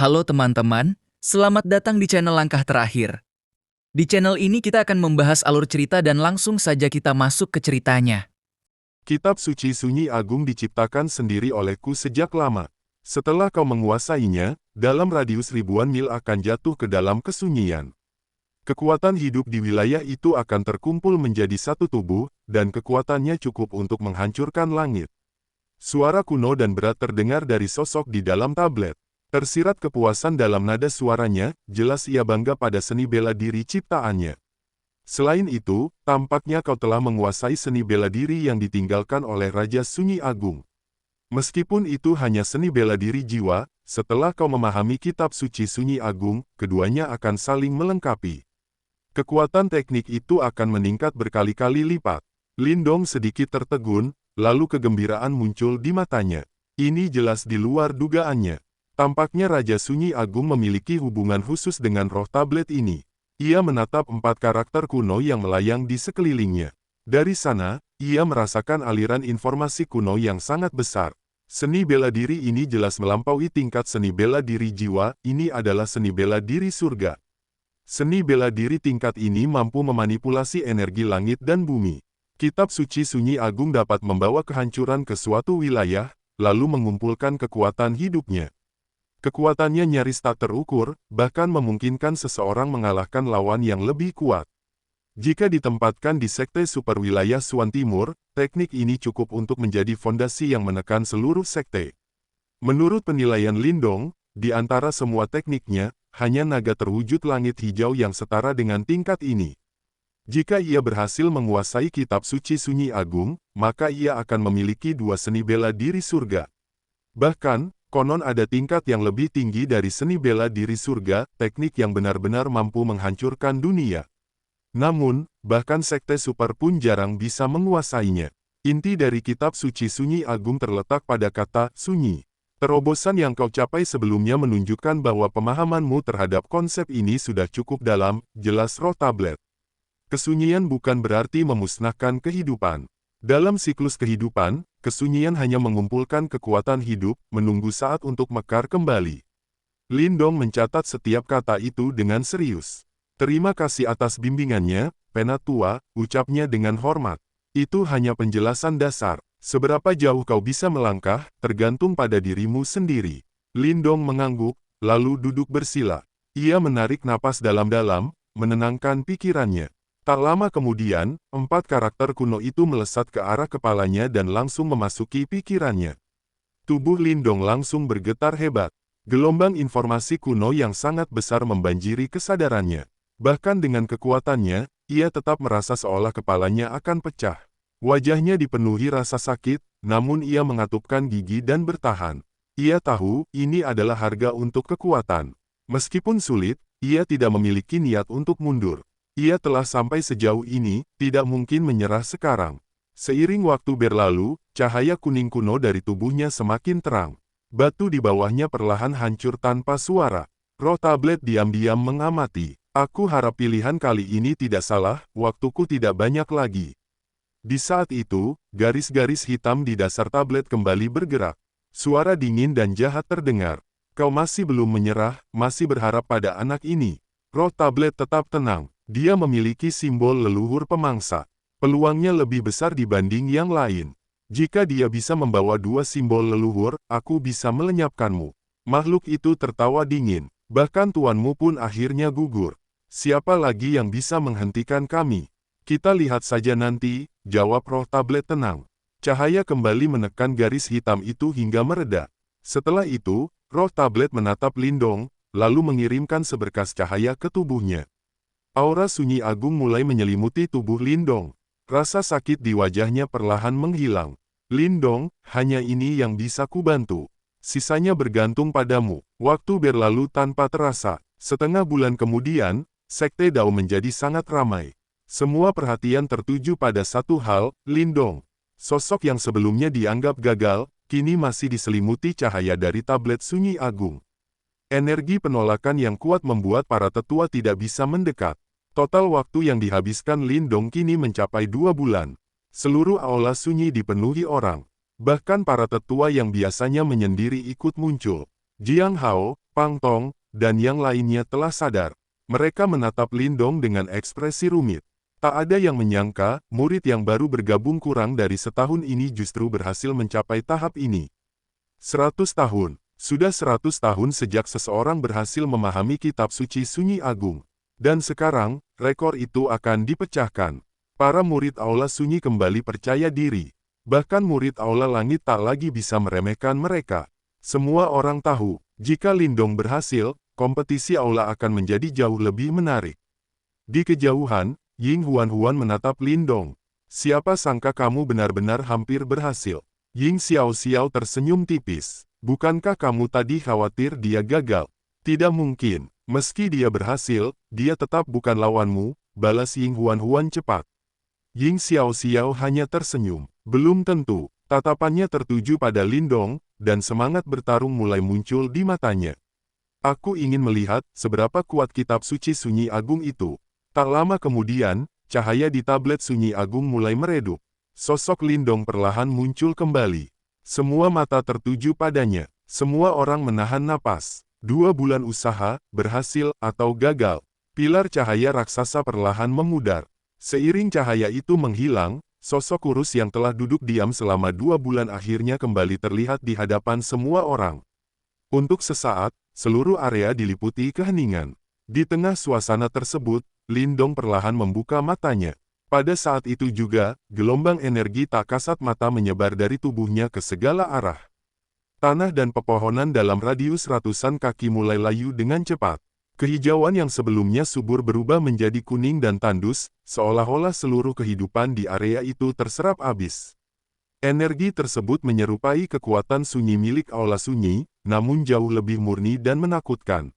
Halo teman-teman, selamat datang di channel Langkah Terakhir. Di channel ini kita akan membahas alur cerita dan langsung saja kita masuk ke ceritanya. Kitab suci Sunyi Agung diciptakan sendiri olehku sejak lama. Setelah kau menguasainya, dalam radius ribuan mil akan jatuh ke dalam kesunyian. Kekuatan hidup di wilayah itu akan terkumpul menjadi satu tubuh, dan kekuatannya cukup untuk menghancurkan langit. Suara kuno dan berat terdengar dari sosok di dalam tablet. Tersirat kepuasan dalam nada suaranya, jelas ia bangga pada seni bela diri ciptaannya. Selain itu, tampaknya kau telah menguasai seni bela diri yang ditinggalkan oleh Raja Sunyi Agung. Meskipun itu hanya seni bela diri jiwa, setelah kau memahami kitab suci Sunyi Agung, keduanya akan saling melengkapi. Kekuatan teknik itu akan meningkat berkali-kali lipat. Lindong sedikit tertegun, lalu kegembiraan muncul di matanya. Ini jelas di luar dugaannya. Tampaknya Raja Sunyi Agung memiliki hubungan khusus dengan roh tablet ini. Ia menatap 4 karakter kuno yang melayang di sekelilingnya. Dari sana, ia merasakan aliran informasi kuno yang sangat besar. Seni bela diri ini jelas melampaui tingkat seni bela diri jiwa, ini adalah seni bela diri surga. Seni bela diri tingkat ini mampu memanipulasi energi langit dan bumi. Kitab suci Sunyi Agung dapat membawa kehancuran ke suatu wilayah, lalu mengumpulkan kekuatan hidupnya. Kekuatannya nyaris tak terukur, bahkan memungkinkan seseorang mengalahkan lawan yang lebih kuat. Jika ditempatkan di sekte superwilayah Suan Timur, teknik ini cukup untuk menjadi fondasi yang menekan seluruh sekte. Menurut penilaian Lindong, di antara semua tekniknya, hanya naga terwujud langit hijau yang setara dengan tingkat ini. Jika ia berhasil menguasai kitab suci Sunyi Agung, maka ia akan memiliki 2 seni bela diri surga. Bahkan, konon ada tingkat yang lebih tinggi dari seni bela diri surga, teknik yang benar-benar mampu menghancurkan dunia. Namun, bahkan sekte super pun jarang bisa menguasainya. Inti dari kitab suci Sunyi Agung terletak pada kata sunyi. Terobosan yang kau capai sebelumnya menunjukkan bahwa pemahamanmu terhadap konsep ini sudah cukup dalam, jelas roh tablet. Kesunyian bukan berarti memusnahkan kehidupan. Dalam siklus kehidupan, kesunyian hanya mengumpulkan kekuatan hidup, menunggu saat untuk mekar kembali. Lindong mencatat setiap kata itu dengan serius. Terima kasih atas bimbingannya, Penatua, ucapnya dengan hormat. Itu hanya penjelasan dasar. Seberapa jauh kau bisa melangkah, tergantung pada dirimu sendiri. Lindong mengangguk, lalu duduk bersila. Ia menarik napas dalam-dalam, menenangkan pikirannya. Tak lama kemudian, 4 karakter kuno itu melesat ke arah kepalanya dan langsung memasuki pikirannya. Tubuh Lindong langsung bergetar hebat. Gelombang informasi kuno yang sangat besar membanjiri kesadarannya. Bahkan dengan kekuatannya, ia tetap merasa seolah kepalanya akan pecah. Wajahnya dipenuhi rasa sakit, namun ia mengatupkan gigi dan bertahan. Ia tahu, ini adalah harga untuk kekuatan. Meskipun sulit, ia tidak memiliki niat untuk mundur. Ia telah sampai sejauh ini, tidak mungkin menyerah sekarang. Seiring waktu berlalu, cahaya kuning kuno dari tubuhnya semakin terang. Batu di bawahnya perlahan hancur tanpa suara. Roh tablet diam-diam mengamati. Aku harap pilihan kali ini tidak salah, waktuku tidak banyak lagi. Di saat itu, garis-garis hitam di dasar tablet kembali bergerak. Suara dingin dan jahat terdengar. Kau masih belum menyerah, masih berharap pada anak ini. Roh tablet tetap tenang. Dia memiliki simbol leluhur pemangsa. Peluangnya lebih besar dibanding yang lain. Jika dia bisa membawa 2 simbol leluhur, aku bisa melenyapkanmu. Makhluk itu tertawa dingin. Bahkan tuanmu pun akhirnya gugur. Siapa lagi yang bisa menghentikan kami? Kita lihat saja nanti, jawab roh tablet tenang. Cahaya kembali menekan garis hitam itu hingga mereda. Setelah itu, roh tablet menatap Lindong, lalu mengirimkan seberkas cahaya ke tubuhnya. Aura Sunyi Agung mulai menyelimuti tubuh Lindong. Rasa sakit di wajahnya perlahan menghilang. Lindong, hanya ini yang bisa kubantu. Sisanya bergantung padamu. Waktu berlalu tanpa terasa. Setengah bulan kemudian, Sekte Dao menjadi sangat ramai. Semua perhatian tertuju pada satu hal, Lindong. Sosok yang sebelumnya dianggap gagal, kini masih diselimuti cahaya dari tablet Sunyi Agung. Energi penolakan yang kuat membuat para tetua tidak bisa mendekat. Total waktu yang dihabiskan Lindong kini mencapai 2 bulan. Seluruh aula sunyi dipenuhi orang. Bahkan para tetua yang biasanya menyendiri ikut muncul. Jiang Hao, Pang Tong, dan yang lainnya telah sadar. Mereka menatap Lindong dengan ekspresi rumit. Tak ada yang menyangka, murid yang baru bergabung kurang dari setahun ini justru berhasil mencapai tahap ini. 100 tahun. Sudah 100 tahun sejak seseorang berhasil memahami kitab suci Sunyi Agung. Dan sekarang, rekor itu akan dipecahkan. Para murid Aula Sunyi kembali percaya diri. Bahkan murid Aula Langit tak lagi bisa meremehkan mereka. Semua orang tahu, jika Lindong berhasil, kompetisi Aula akan menjadi jauh lebih menarik. Di kejauhan, Ying Huan-Huan menatap Lindong. Siapa sangka kamu benar-benar hampir berhasil. Ying Xiao-Xiao tersenyum tipis. Bukankah kamu tadi khawatir dia gagal? Tidak mungkin. Meski dia berhasil, dia tetap bukan lawanmu, balas Ying Huan-Huan cepat. Ying Xiao-Xiao hanya tersenyum. Belum tentu. Tatapannya tertuju pada Lindong, dan semangat bertarung mulai muncul di matanya. Aku ingin melihat seberapa kuat kitab suci Sunyi Agung itu. Tak lama kemudian, cahaya di tablet Sunyi Agung mulai meredup. Sosok Lindong perlahan muncul kembali. Semua mata tertuju padanya. Semua orang menahan napas. 2 bulan usaha, berhasil atau gagal. Pilar cahaya raksasa perlahan memudar. Seiring cahaya itu menghilang, sosok kurus yang telah duduk diam selama 2 bulan akhirnya kembali terlihat di hadapan semua orang. Untuk sesaat, seluruh area diliputi keheningan. Di tengah suasana tersebut, Lindong perlahan membuka matanya. Pada saat itu juga, gelombang energi tak kasat mata menyebar dari tubuhnya ke segala arah. Tanah dan pepohonan dalam radius ratusan kaki mulai layu dengan cepat. Kehijauan yang sebelumnya subur berubah menjadi kuning dan tandus, seolah-olah seluruh kehidupan di area itu terserap habis. Energi tersebut menyerupai kekuatan sunyi milik Aula Sunyi, namun jauh lebih murni dan menakutkan.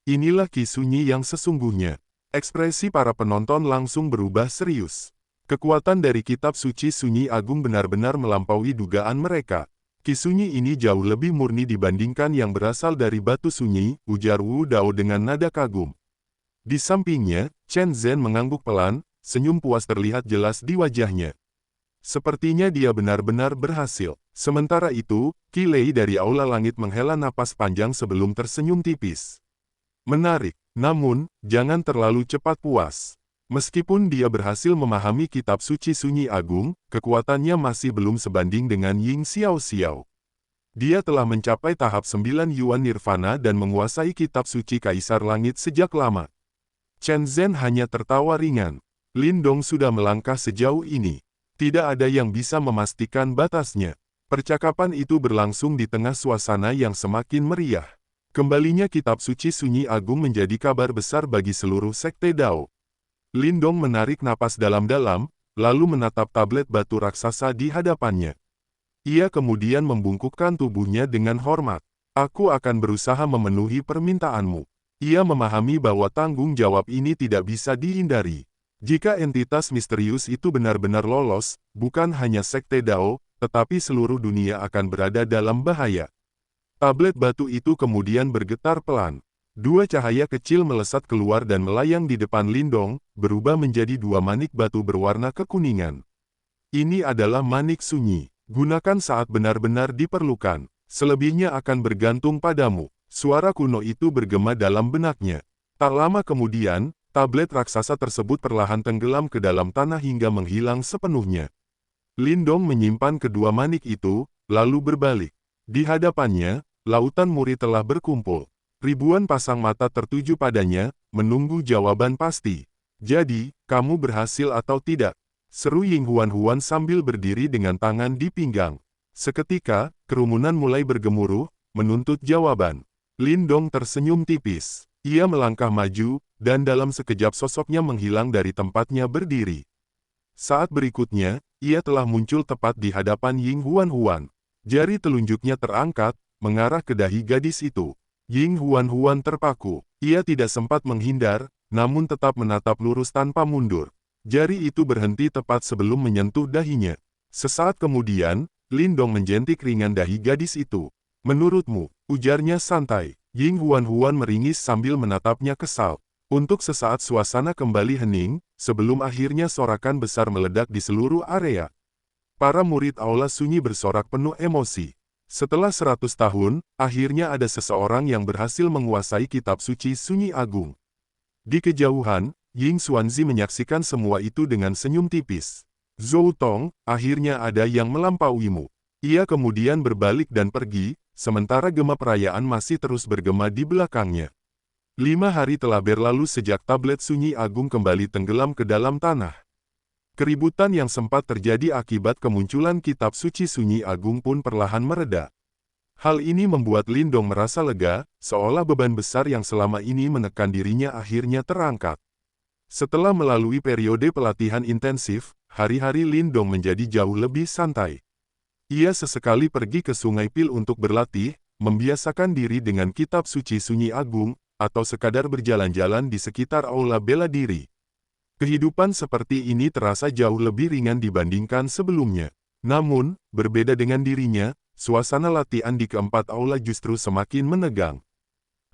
Inilah Ki Sunyi yang sesungguhnya. Ekspresi para penonton langsung berubah serius. Kekuatan dari kitab suci Sunyi Agung benar-benar melampaui dugaan mereka. Ki Sunyi ini jauh lebih murni dibandingkan yang berasal dari batu sunyi, ujar Wu Dao dengan nada kagum. Di sampingnya, Chen Zhen mengangguk pelan, senyum puas terlihat jelas di wajahnya. Sepertinya dia benar-benar berhasil. Sementara itu, Qi Lei dari Aula Langit menghela napas panjang sebelum tersenyum tipis. Menarik, namun, jangan terlalu cepat puas. Meskipun dia berhasil memahami kitab suci Sunyi Agung, kekuatannya masih belum sebanding dengan Ying Xiao-Xiao. Dia telah mencapai tahap 9 Yuan Nirvana dan menguasai kitab suci Kaisar Langit sejak lama. Chen Zhen hanya tertawa ringan. Lindong sudah melangkah sejauh ini. Tidak ada yang bisa memastikan batasnya. Percakapan itu berlangsung di tengah suasana yang semakin meriah. Kembalinya kitab suci Sunyi Agung menjadi kabar besar bagi seluruh sekte Dao. Lindong menarik napas dalam-dalam, lalu menatap tablet batu raksasa di hadapannya. Ia kemudian membungkukkan tubuhnya dengan hormat. Aku akan berusaha memenuhi permintaanmu. Ia memahami bahwa tanggung jawab ini tidak bisa dihindari. Jika entitas misterius itu benar-benar lolos, bukan hanya sekte Dao, tetapi seluruh dunia akan berada dalam bahaya. Tablet batu itu kemudian bergetar pelan. 2 cahaya kecil melesat keluar dan melayang di depan Lindong, berubah menjadi 2 manik batu berwarna kekuningan. Ini adalah manik sunyi. Gunakan saat benar-benar diperlukan. Selebihnya akan bergantung padamu. Suara kuno itu bergema dalam benaknya. Tak lama kemudian, tablet raksasa tersebut perlahan tenggelam ke dalam tanah hingga menghilang sepenuhnya. Lindong menyimpan kedua manik itu, lalu berbalik. Di hadapannya, lautan murid telah berkumpul. Ribuan pasang mata tertuju padanya, menunggu jawaban pasti. Jadi, kamu berhasil atau tidak? Seru Ying Huan-Huan sambil berdiri dengan tangan di pinggang. Seketika, kerumunan mulai bergemuruh, menuntut jawaban. Lindong tersenyum tipis. Ia melangkah maju, dan dalam sekejap sosoknya menghilang dari tempatnya berdiri. Saat berikutnya, ia telah muncul tepat di hadapan Ying Huan-Huan. Jari telunjuknya terangkat, mengarah ke dahi gadis itu. Ying Huan-Huan terpaku. Ia tidak sempat menghindar, namun tetap menatap lurus tanpa mundur. Jari itu berhenti tepat sebelum menyentuh dahinya. Sesaat kemudian, Lindong menjentik ringan dahi gadis itu. Menurutmu, ujarnya santai. Ying Huan-Huan meringis sambil menatapnya kesal. Untuk sesaat suasana kembali hening, sebelum akhirnya sorakan besar meledak di seluruh area. Para murid Aula Sunyi bersorak penuh emosi. Setelah 100 tahun, akhirnya ada seseorang yang berhasil menguasai kitab suci Sunyi Agung. Di kejauhan, Ying Xuanzi menyaksikan semua itu dengan senyum tipis. Zhou Tong, akhirnya ada yang melampauimu. Ia kemudian berbalik dan pergi, sementara gema perayaan masih terus bergema di belakangnya. 5 hari telah berlalu sejak tablet Sunyi Agung kembali tenggelam ke dalam tanah. Keributan yang sempat terjadi akibat kemunculan kitab suci Sunyi Agung pun perlahan mereda. Hal ini membuat Lindong merasa lega, seolah beban besar yang selama ini menekan dirinya akhirnya terangkat. Setelah melalui periode pelatihan intensif, hari-hari Lindong menjadi jauh lebih santai. Ia sesekali pergi ke Sungai Pil untuk berlatih, membiasakan diri dengan kitab suci Sunyi Agung, atau sekadar berjalan-jalan di sekitar aula bela diri. Kehidupan seperti ini terasa jauh lebih ringan dibandingkan sebelumnya. Namun, berbeda dengan dirinya, suasana latihan di keempat aula justru semakin menegang.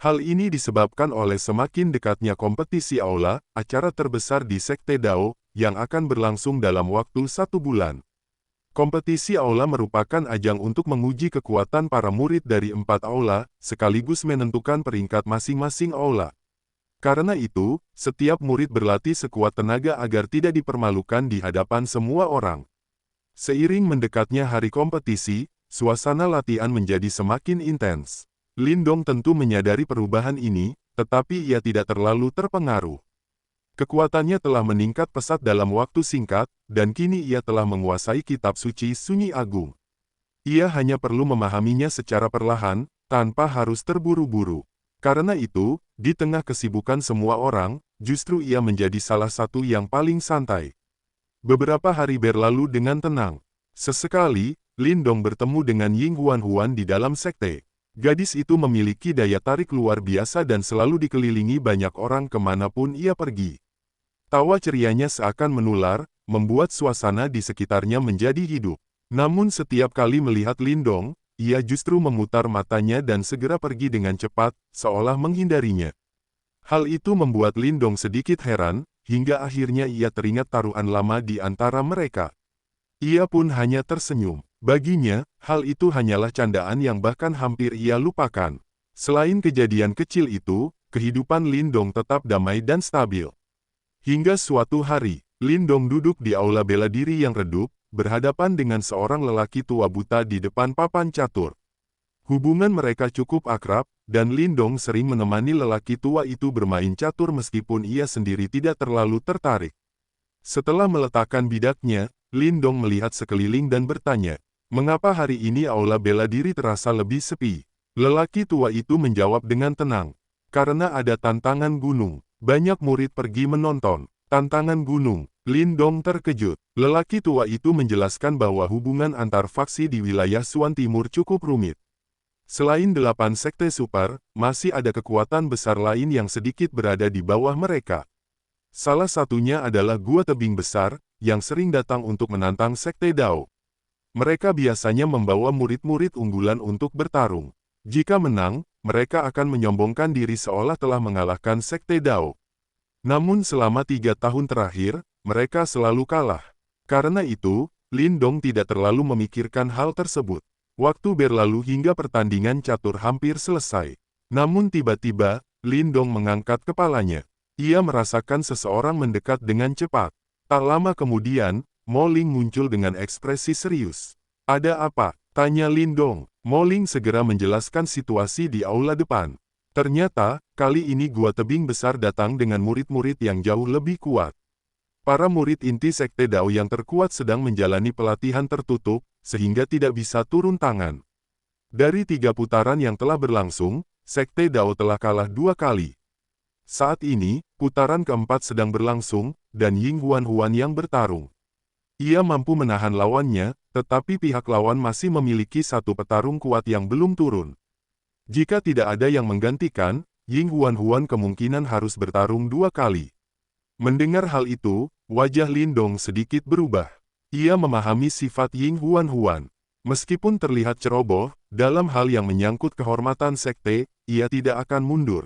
Hal ini disebabkan oleh semakin dekatnya kompetisi aula, acara terbesar di Sekte Dao, yang akan berlangsung dalam waktu 1 bulan. Kompetisi aula merupakan ajang untuk menguji kekuatan para murid dari 4 aula, sekaligus menentukan peringkat masing-masing aula. Karena itu, setiap murid berlatih sekuat tenaga agar tidak dipermalukan di hadapan semua orang. Seiring mendekatnya hari kompetisi, suasana latihan menjadi semakin intens. Lindong tentu menyadari perubahan ini, tetapi ia tidak terlalu terpengaruh. Kekuatannya telah meningkat pesat dalam waktu singkat, dan kini ia telah menguasai kitab suci Sunyi Agung. Ia hanya perlu memahaminya secara perlahan, tanpa harus terburu-buru. Karena itu, di tengah kesibukan semua orang, justru ia menjadi salah satu yang paling santai. Beberapa hari berlalu dengan tenang. Sesekali, Lindong bertemu dengan Ying Huan-Huan di dalam sekte. Gadis itu memiliki daya tarik luar biasa dan selalu dikelilingi banyak orang kemanapun ia pergi. Tawa cerianya seakan menular, membuat suasana di sekitarnya menjadi hidup. Namun setiap kali melihat Lindong, ia justru memutar matanya dan segera pergi dengan cepat, seolah menghindarinya. Hal itu membuat Lindong sedikit heran, hingga akhirnya ia teringat taruhan lama di antara mereka. Ia pun hanya tersenyum. Baginya, hal itu hanyalah candaan yang bahkan hampir ia lupakan. Selain kejadian kecil itu, kehidupan Lindong tetap damai dan stabil. Hingga suatu hari, Lindong duduk di aula bela diri yang redup, berhadapan dengan seorang lelaki tua buta di depan papan catur. Hubungan mereka cukup akrab, dan Lindong sering menemani lelaki tua itu bermain catur meskipun ia sendiri tidak terlalu tertarik. Setelah meletakkan bidaknya, Lindong melihat sekeliling dan bertanya, "Mengapa hari ini aula bela diri terasa lebih sepi?" Lelaki tua itu menjawab dengan tenang, "Karena ada tantangan gunung, banyak murid pergi menonton." Tantangan gunung. Lindong terkejut. Lelaki tua itu menjelaskan bahwa hubungan antar faksi di wilayah Suan Timur cukup rumit. Selain 8 sekte super, masih ada kekuatan besar lain yang sedikit berada di bawah mereka. Salah satunya adalah Gua Tebing Besar, yang sering datang untuk menantang Sekte Dao. Mereka biasanya membawa murid-murid unggulan untuk bertarung. Jika menang, mereka akan menyombongkan diri seolah telah mengalahkan Sekte Dao. Namun selama 3 tahun terakhir, mereka selalu kalah. Karena itu, Lindong tidak terlalu memikirkan hal tersebut. Waktu berlalu hingga pertandingan catur hampir selesai. Namun tiba-tiba, Lindong mengangkat kepalanya. Ia merasakan seseorang mendekat dengan cepat. Tak lama kemudian, Mo Ling muncul dengan ekspresi serius. "Ada apa?" tanya Lindong. Mo Ling segera menjelaskan situasi di aula depan. Ternyata, kali ini Gua Tebing Besar datang dengan murid-murid yang jauh lebih kuat. Para murid inti Sekte Dao yang terkuat sedang menjalani pelatihan tertutup, sehingga tidak bisa turun tangan. Dari 3 putaran yang telah berlangsung, Sekte Dao telah kalah 2 kali. Saat ini, putaran keempat sedang berlangsung, dan Ying Huan-Huan yang bertarung. Ia mampu menahan lawannya, tetapi pihak lawan masih memiliki 1 petarung kuat yang belum turun. Jika tidak ada yang menggantikan, Ying Huan-Huan kemungkinan harus bertarung 2 kali. Mendengar hal itu, wajah Lindong sedikit berubah. Ia memahami sifat Ying Huan-Huan. Meskipun terlihat ceroboh, dalam hal yang menyangkut kehormatan sekte, ia tidak akan mundur.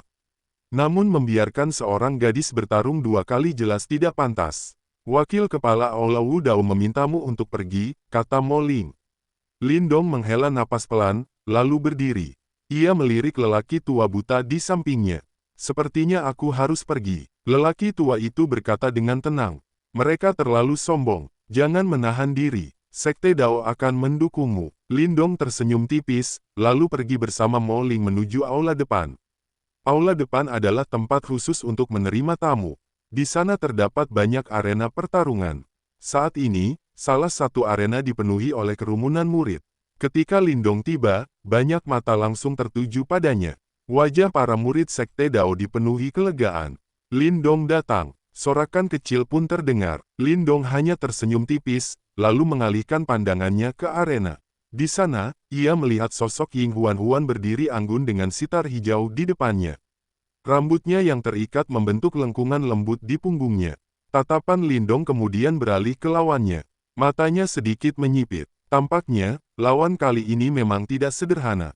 Namun membiarkan seorang gadis bertarung 2 kali jelas tidak pantas. "Wakil Kepala Aula Wu Dao memintamu untuk pergi," kata Mo Ling. Lindong menghela napas pelan, lalu berdiri. Ia melirik lelaki tua buta di sampingnya. Sepertinya aku harus pergi. Lelaki tua itu berkata dengan tenang. Mereka terlalu sombong. Jangan menahan diri. Sekte Dao akan mendukungmu. Lindong tersenyum tipis, lalu pergi bersama Mo Ling menuju aula depan. Aula depan adalah tempat khusus untuk menerima tamu. Di sana terdapat banyak arena pertarungan. Saat ini, salah satu arena dipenuhi oleh kerumunan murid. Ketika Lindong tiba, banyak mata langsung tertuju padanya. Wajah para murid Sekte Dao dipenuhi kelegaan. Lindong datang. Sorakan kecil pun terdengar. Lindong hanya tersenyum tipis, lalu mengalihkan pandangannya ke arena. Di sana, ia melihat sosok Ying Huan-Huan berdiri anggun dengan sitar hijau di depannya. Rambutnya yang terikat membentuk lengkungan lembut di punggungnya. Tatapan Lindong kemudian beralih ke lawannya. Matanya sedikit menyipit. Tampaknya, lawan kali ini memang tidak sederhana.